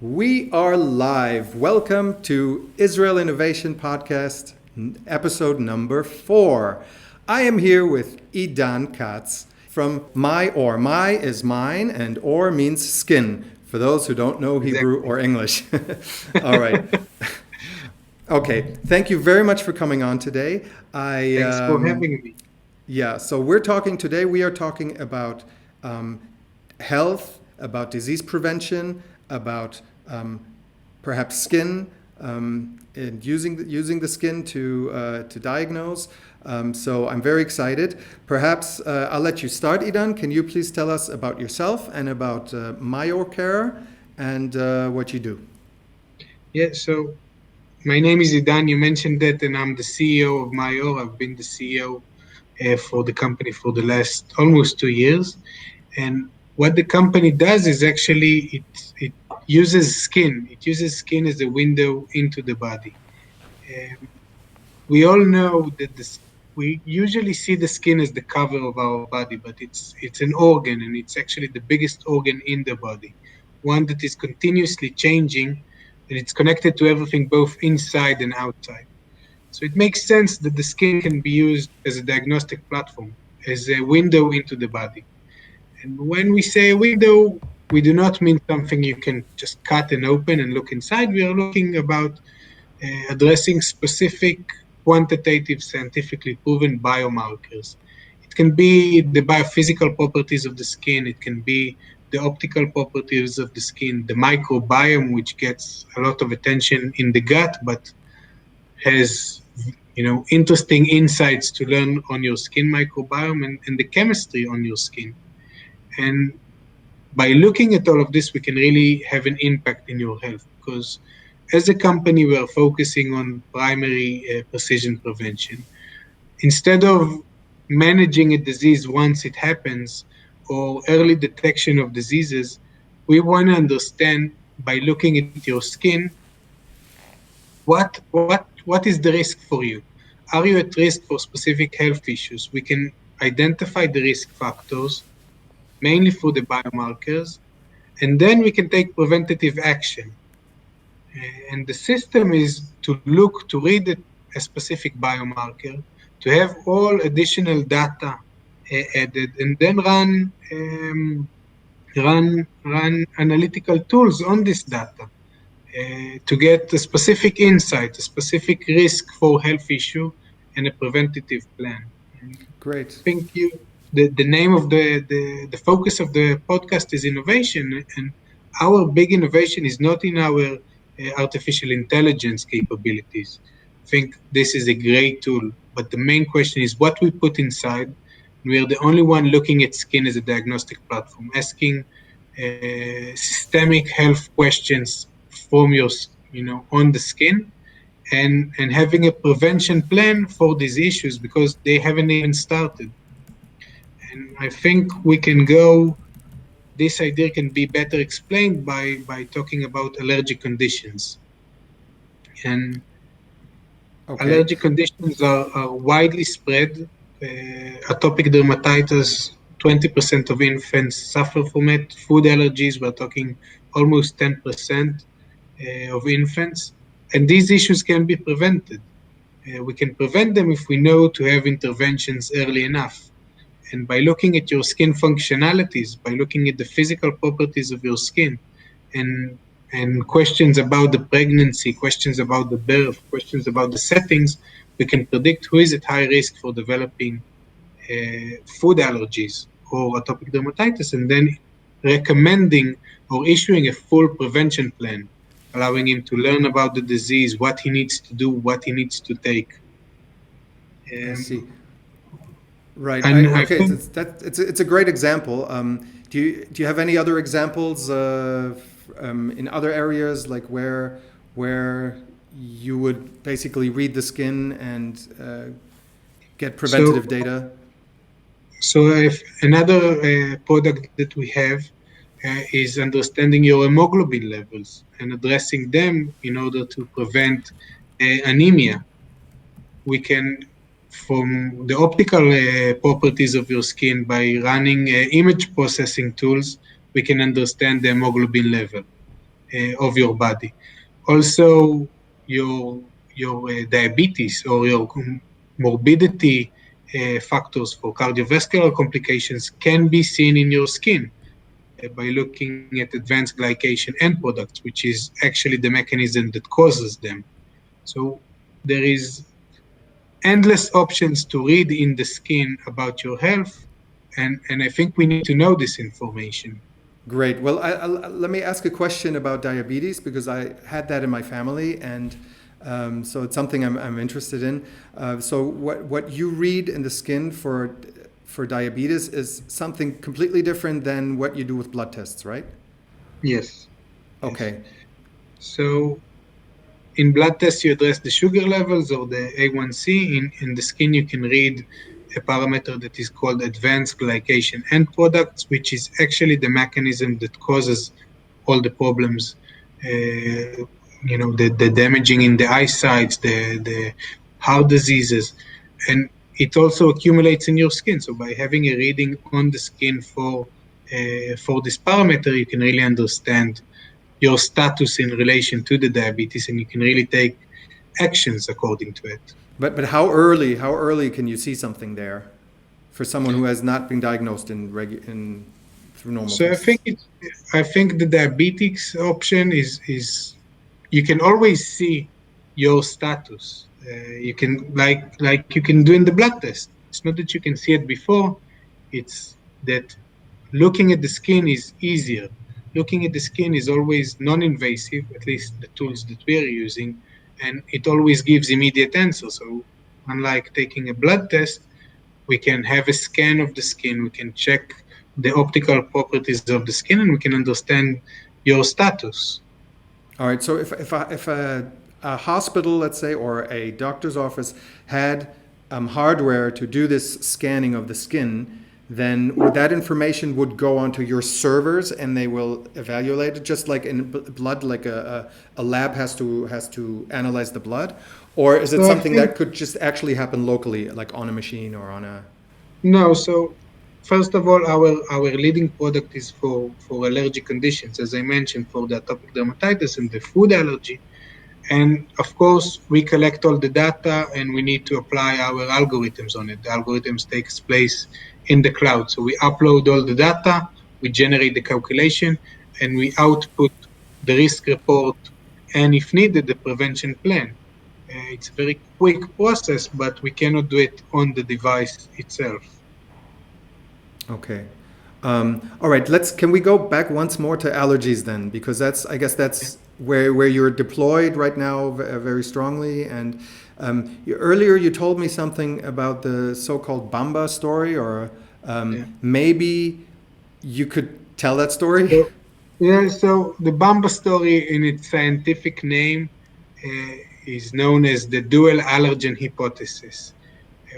We are live. Welcome to Israel Innovation Podcast, episode number 4. I am here with Idan Katz from MYORCARE. My is mine, and or means skin, for those who don't know Hebrew or English. All right. Okay. Thank you very much for coming on today. Thanks for having me. Yeah, so we are talking about health, about disease prevention, about perhaps skin, and using the skin to diagnose. So I'm very excited. Perhaps I'll let you start, Idan. Can you please tell us about yourself and about MYORCARE and what you do? Yeah, so my name is Idan. You mentioned that, and I'm the CEO of MYORCARE. I've been the CEO for the company for the last almost 2 years. And what the company does is actually it uses skin. It uses skin as a window into the body. We all know that we usually see the skin as the cover of our body, but it's an organ, and it's actually the biggest organ in the body, one that is continuously changing, and it's connected to everything both inside and outside. So it makes sense that the skin can be used as a diagnostic platform, as a window into the body. And when we say a window, we do not mean something you can just cut and open and look inside. We are looking about addressing specific quantitative, scientifically proven biomarkers. It can be the biophysical properties of the skin. It can be the optical properties of the skin, the microbiome, which gets a lot of attention in the gut, but has interesting insights to learn on your skin microbiome and the chemistry on your skin. And by looking at all of this, we can really have an impact in your health, because as a company, we are focusing on primary precision prevention. Instead of managing a disease once it happens or early detection of diseases, we want to understand by looking at your skin, what is the risk for you? Are you at risk for specific health issues? We can identify the risk factors, mainly through the biomarkers, and then we can take preventative action. And the system is to read a specific biomarker, to have all additional data added, and then run analytical tools on this data to get a specific insight, a specific risk for health issue, and a preventative plan. Great. I think the name of the focus of the podcast is innovation, and our big innovation is not in our artificial intelligence capabilities. I think this is a great tool, but the main question is what we put inside. We are the only one looking at skin as a diagnostic platform, asking systemic health questions from on the skin, and having a prevention plan for these issues, because they haven't even started. And I think this idea can be better explained by talking about allergic conditions. And allergic conditions are widely spread. Atopic dermatitis, 20% of infants suffer from it. Food allergies, we're talking almost 10% of infants. And these issues can be prevented. We can prevent them if we know to have interventions early enough. And by looking at your skin functionalities, by looking at the physical properties of your skin, and questions about the pregnancy, questions about the birth, questions about the settings, we can predict who is at high risk for developing food allergies or atopic dermatitis, and then recommending or issuing a full prevention plan, allowing him to learn about the disease, what he needs to do, what he needs to take. I see. Right. Okay. It's a great example. Do you have any other examples in other areas, like where you would basically read the skin and get preventative data? So if another product that we have is understanding your hemoglobin levels and addressing them in order to prevent anemia. We can, from the optical properties of your skin, by running image processing tools, we can understand the hemoglobin level. of your body. Also, your diabetes or your morbidity factors for cardiovascular complications can be seen in your skin by looking at advanced glycation end products, which is actually the mechanism that causes them. So there is endless options to read in the skin about your health, and I think we need to know this information. Great. Well, let me ask a question about diabetes because I had that in my family, and so it's something I'm interested in. So, what you read in the skin for diabetes is something completely different than what you do with blood tests, right? Yes. Okay. So in blood tests, you address the sugar levels or the A1C. In the skin, you can read a parameter that is called advanced glycation end products, which is actually the mechanism that causes all the problems. The damaging in the eyesight, the heart diseases, and it also accumulates in your skin. So by having a reading on the skin for this parameter, you can really understand your status in relation to the diabetes, and you can really take actions according to it. But how early can you see something there for someone who has not been diagnosed in through normal So tests? I think the diabetics option is you can always see your status. You can like you can do in the blood test. It's not that you can see it before; it's that looking at the skin is easier. Looking at the skin is always non-invasive, at least the tools that we are using, and it always gives immediate answers. So unlike taking a blood test, we can have a scan of the skin, we can check the optical properties of the skin, and we can understand your status. All right. So if a hospital, let's say, or a doctor's office had hardware to do this scanning of the skin, then that information would go onto your servers and they will evaluate it, just like in blood, like a lab has to analyze the blood, or is it So I something think that could just actually happen locally, like on a machine or on a? no. So first of all, our leading product is for allergic conditions, as I mentioned, for the atopic dermatitis and the food allergy. And of course, we collect all the data and we need to apply our algorithms on it. The algorithms takes place in the cloud. So we upload all the data, we generate the calculation, and we output the risk report and, if needed, the prevention plan. It's a very quick process, but we cannot do it on the device itself. Okay. All right. Can we go back once more to allergies then, because I guess that's where you're deployed right now very strongly. And earlier you told me something about the so-called Bamba story, or Yeah. maybe you could tell that story. So, so the Bamba story in its scientific name uh, is known as the dual allergen hypothesis.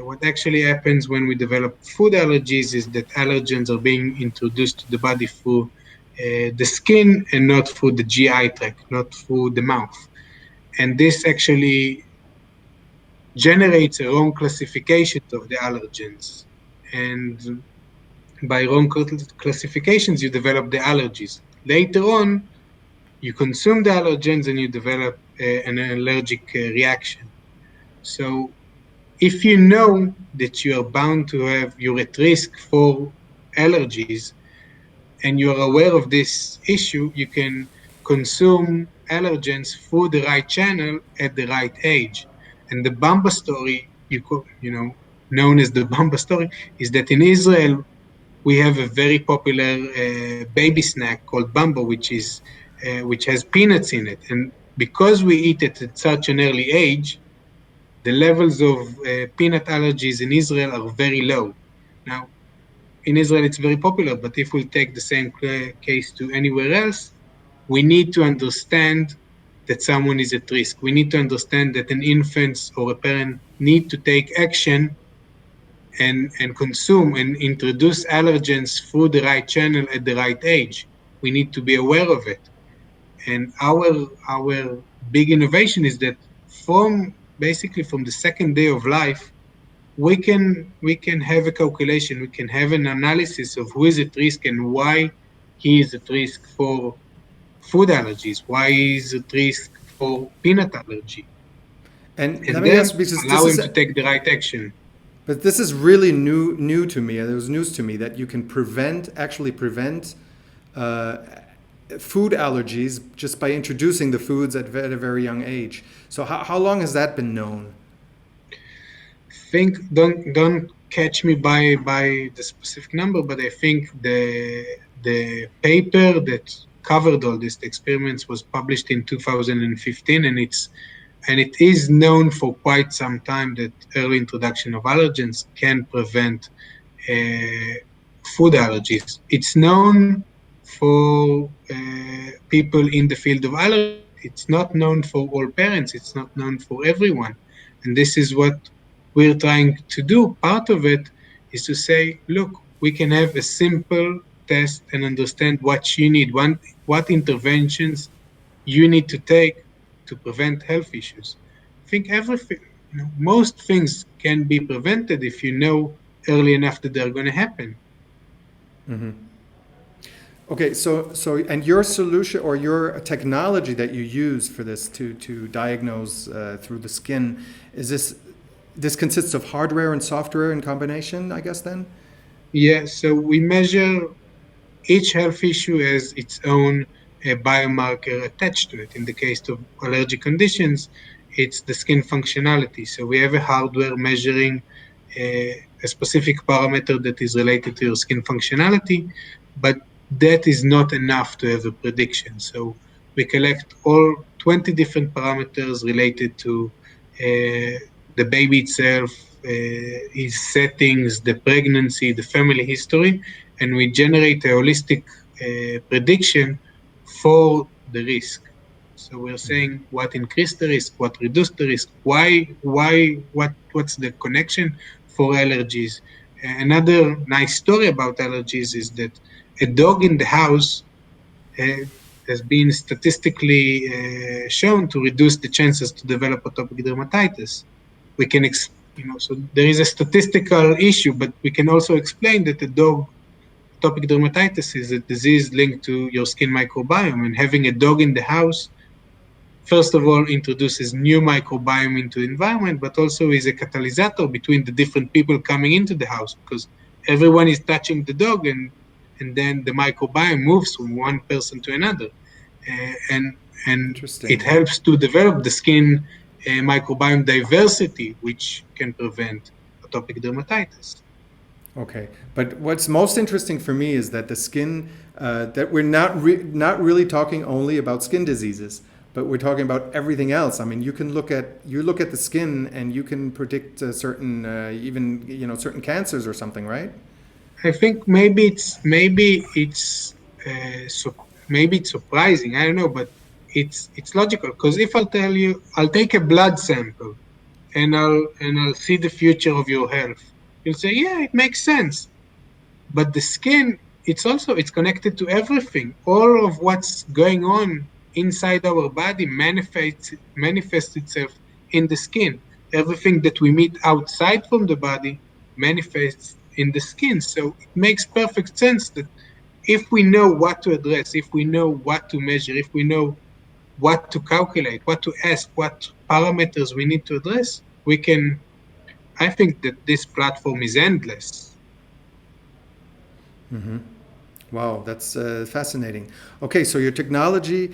What actually happens when we develop food allergies is that allergens are being introduced to the body through the skin and not through the GI tract, not through the mouth. And this actually generates a wrong classification of the allergens. And by wrong classifications, you develop the allergies. Later on, you consume the allergens and you develop an allergic reaction. So if you know that you are bound to have, you're at risk for allergies, and you're aware of this issue, you can consume allergens through the right channel at the right age. And the Bamba story, known as the Bamba story, is that in Israel we have a very popular baby snack called Bamba, which has peanuts in it, and because we eat it at such an early age, the levels of peanut allergies in Israel are very low. Now, in Israel, it's very popular, but if we take the same case to anywhere else, we need to understand that someone is at risk. We need to understand that an infant or a parent need to take action and consume and introduce allergens through the right channel at the right age. We need to be aware of it. And our big innovation is that basically from the second day of life, we can have a calculation, we can have an analysis of who is at risk and why he is at risk for food allergies? Why is it risk for peanut allergy? And let And me then ask, because allow him to take the right action. but this is really new to me. It was news to me that you can actually prevent uh, food allergies just by introducing the foods at a very young age. So how long has that been known? Think don't catch me by the specific number, but I think the paper that covered all this, the experiments, was published in 2015, and it is known for quite some time that early introduction of allergens can prevent uh, food allergies. It's known for people in the field of allergy. It's not known for all parents. It's not known for everyone. And this is what we're trying to do. Part of it is to say, look, we can have a simple test and understand what you need, what interventions you need to take to prevent health issues. I think everything, most things can be prevented if you know early enough that they're going to happen. Okay, and your solution or your technology that you use for this to diagnose through the skin, is this consists of hardware and software in combination, I guess then? Yeah, so we measure each health issue has its own biomarker attached to it. In the case of allergic conditions, it's the skin functionality. So we have a hardware measuring a specific parameter that is related to your skin functionality, but that is not enough to have a prediction. So we collect all 20 different parameters related to the baby itself, his settings, the pregnancy, the family history, and we generate a holistic prediction for the risk. So we're saying what increased the risk, what reduced the risk, what's the connection for allergies. Another nice story about allergies is that a dog in the house uh, has been statistically shown to reduce the chances to develop atopic dermatitis. We can, so there is a statistical issue, but we can also explain that the dog atopic dermatitis is a disease linked to your skin microbiome, and having a dog in the house, first of all, introduces new microbiome into the environment, but also is a catalyst between the different people coming into the house, because everyone is touching the dog, and then the microbiome moves from one person to another, and it Interesting. helps to develop the skin microbiome diversity, which can prevent atopic dermatitis. Okay, but what's most interesting for me is that the skin, that we're not really talking only about skin diseases, but we're talking about everything else. I mean, you look at the skin and you can predict certain even certain cancers or something, right? I think maybe it's surprising. I don't know, but it's logical, because if I'll tell you, I'll take a blood sample and I'll see the future of your health, you'll say, yeah, it makes sense. But the skin, it's connected to everything. All of what's going on inside our body manifests itself in the skin. Everything that we meet outside from the body manifests in the skin. So it makes perfect sense that if we know what to address, if we know what to measure, if we know what to calculate, what to ask, what parameters we need to address, we can. I think that this platform is endless. Wow, that's fascinating. Okay, so your technology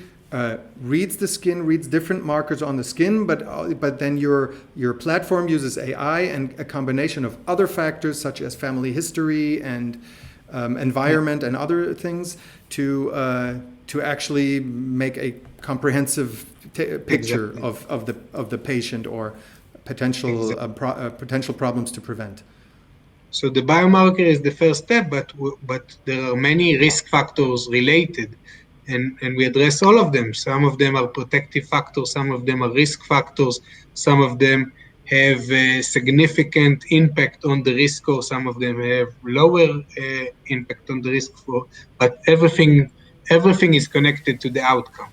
reads the skin, reads different markers on the skin, but then your platform uses AI and a combination of other factors such as family history and environment and other things to actually make a comprehensive picture Exactly. of the patient or potential Exactly. potential problems to prevent. So the biomarker is the first step, but there are many risk factors related, and we address all of them. Some of them are protective factors, some of them are risk factors, some of them have a significant impact on the risk score, some of them have lower impact on the risk score, but everything is connected to the outcome.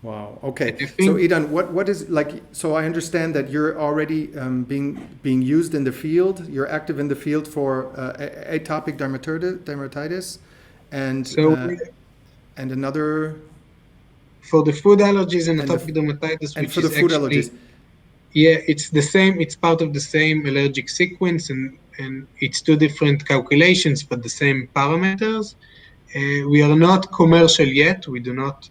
Wow. And Okay. I So think Idan, what is like? So I understand that you're already being used in the field. You're active in the field for atopic dermatitis, and so. uh, and another. For the food allergies and And the, atopic dermatitis, and which for the is food actually, allergies. yeah, it's the same. It's part of the same allergic sequence, and it's two different calculations, but the same parameters. We are not commercial yet. We do not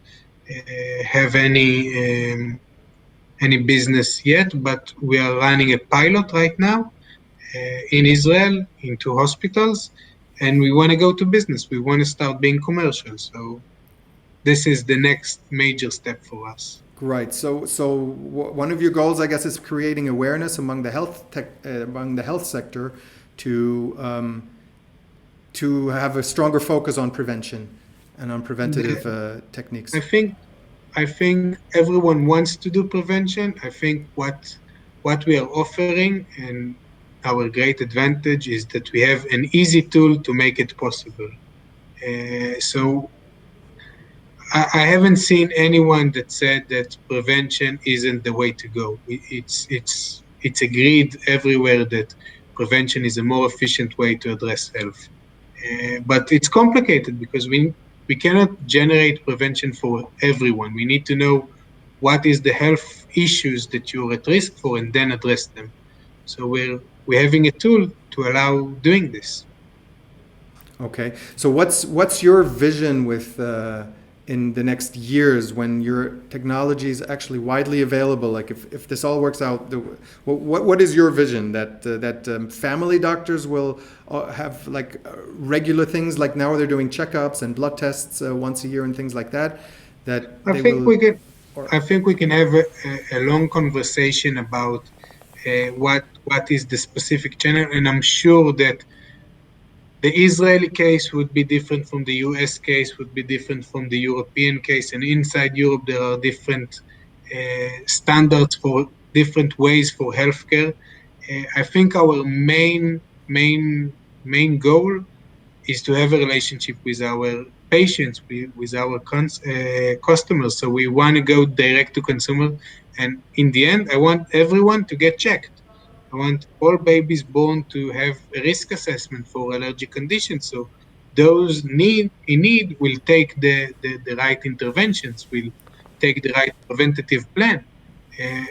have any business yet, but we are running a pilot right now in Israel in 2 hospitals, and we want to go to business. We want to start being commercial. So this is the next major step for us. Right. One of your goals, I guess, is creating awareness among the among the health sector to have a stronger focus on prevention and on preventative techniques. I think everyone wants to do prevention. I think what we are offering and our great advantage is that we have an easy tool to make it possible. So I haven't seen anyone that said that prevention isn't the way to go. It's agreed everywhere that prevention is a more efficient way to address health. But it's complicated because we cannot generate prevention for everyone. We need to know what is the health issues that you're at risk for and then address them. So we're having a tool to allow doing this. Okay. So what's your vision with in the next years when your technology is actually widely available? Like if this all works out, what is your vision that family doctors will have like regular things like now they're doing checkups and blood tests once a year and things like that. That I they think will. we can. Or, I think we can have a long conversation about what is the specific channel, and I'm sure that the Israeli case would be different from the US case, would be different from the European case, and inside Europe there are different standards for different ways for healthcare. I think our main goal is to have a relationship with our patients, with our customers. So we want to go direct to consumer, and in the end, I want everyone to get checked. I want all babies born to have a risk assessment for allergic conditions. So those in need will take the right interventions, will take the right preventative plan.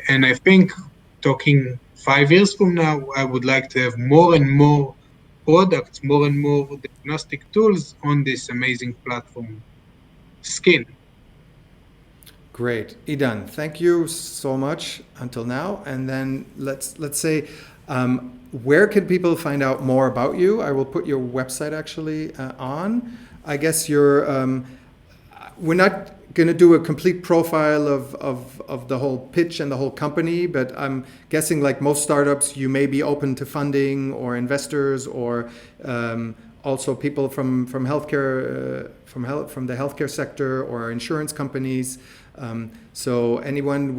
And I think talking 5 years from now, I would like to have more and more products, more and more diagnostic tools on this amazing platform, Skin. Great, Idan. Thank you so much until now. And then let's say, where can people find out more about you? I will put your website actually on. I guess we're not going to do a complete profile of the whole pitch and the whole company, but I'm guessing like most startups, you may be open to funding or investors or also people from healthcare, from the healthcare sector or insurance companies. So anyone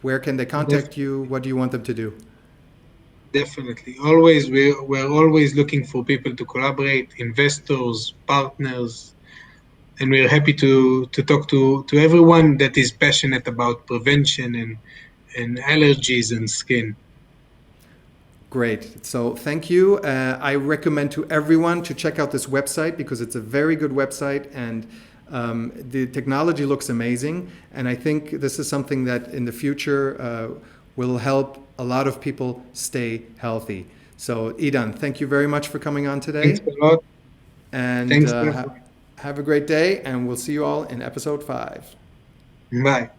where can they contact you? What do you want them to do? Definitely. Always, we're always looking for people to collaborate, investors, partners, and we're happy to talk to everyone that is passionate about prevention and allergies and skin. Great. So thank you. I recommend to everyone to check out this website because it's a very good website and the technology looks amazing. And I think this is something that in the future will help a lot of people stay healthy. So Idan, thank you very much for coming on today. Thanks a lot. And Thanks. have a great day, and we'll see you all in episode 5. Bye.